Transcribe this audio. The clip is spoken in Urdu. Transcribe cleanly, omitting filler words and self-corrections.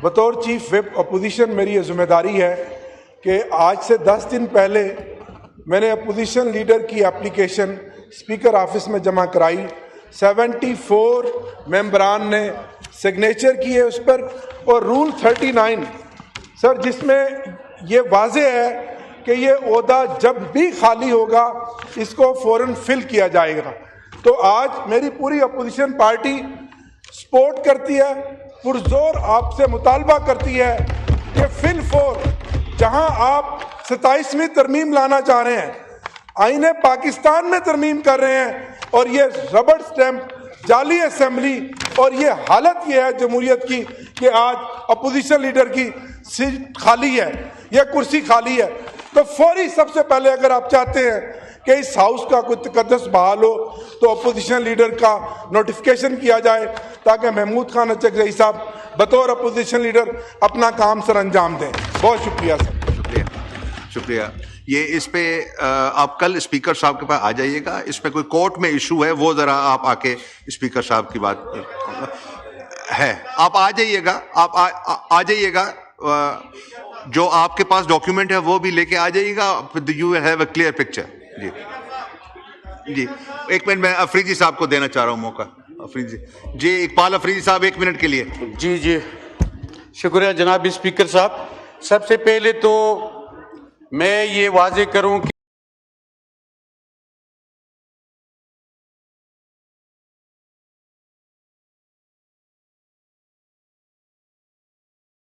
بطور چیف وپ اپوزیشن میری یہ ذمہ داری ہے کہ آج سے 10 دن پہلے میں نے اپوزیشن لیڈر کی اپلیکیشن اسپیکر آفس میں جمع کرائی. 74 ممبران نے سگنیچر کیے اس پر, اور رول 39 سر جس میں یہ واضح ہے کہ یہ عہدہ جب بھی خالی ہوگا اس کو فوراً فل کیا جائے گا. تو آج میری پوری اپوزیشن پارٹی سپورٹ کرتی ہے, پرزور آپ سے مطالبہ کرتی ہے کہ فی الفور جہاں آپ 27ویں ترمیم لانا چاہ رہے ہیں, آئین پاکستان میں ترمیم کر رہے ہیں, اور یہ ربڑ اسٹیمپ جعلی اسمبلی, اور یہ حالت یہ ہے جمہوریت کی کہ آج اپوزیشن لیڈر کی سیٹ خالی ہے, یہ کرسی خالی ہے. تو فوری سب سے پہلے اگر آپ چاہتے ہیں کہ اس ہاؤس کا کوئی تقدس بحال ہو تو اپوزیشن لیڈر کا نوٹیفیکیشن کیا جائے تاکہ محمود خان اچکزئی صاحب بطور اپوزیشن لیڈر اپنا کام سر انجام دیں. بہت شکریہ سر. شکریہ. یہ اس پہ آپ کل اسپیکر صاحب کے پاس آ جائیے گا, اس پہ کوئی کورٹ میں ایشو ہے وہ ذرا آپ آ کے اسپیکر صاحب کی بات ہے, آپ آ جائیے گا, آپ آ جائیے گا, جو آپ کے پاس ڈاکیومنٹ ہے وہ بھی لے کے آ جائیے گا, you have a clear picture. جی جی, ایک منٹ میں افریدی صاحب کو دینا چاہ رہا ہوں موقع. افریدی جی, اقبال افریدی صاحب 1 منٹ کے لیے. جی جی, شکریہ جناب اسپیکر صاحب. سب سے پہلے تو میں یہ واضح کروں کہ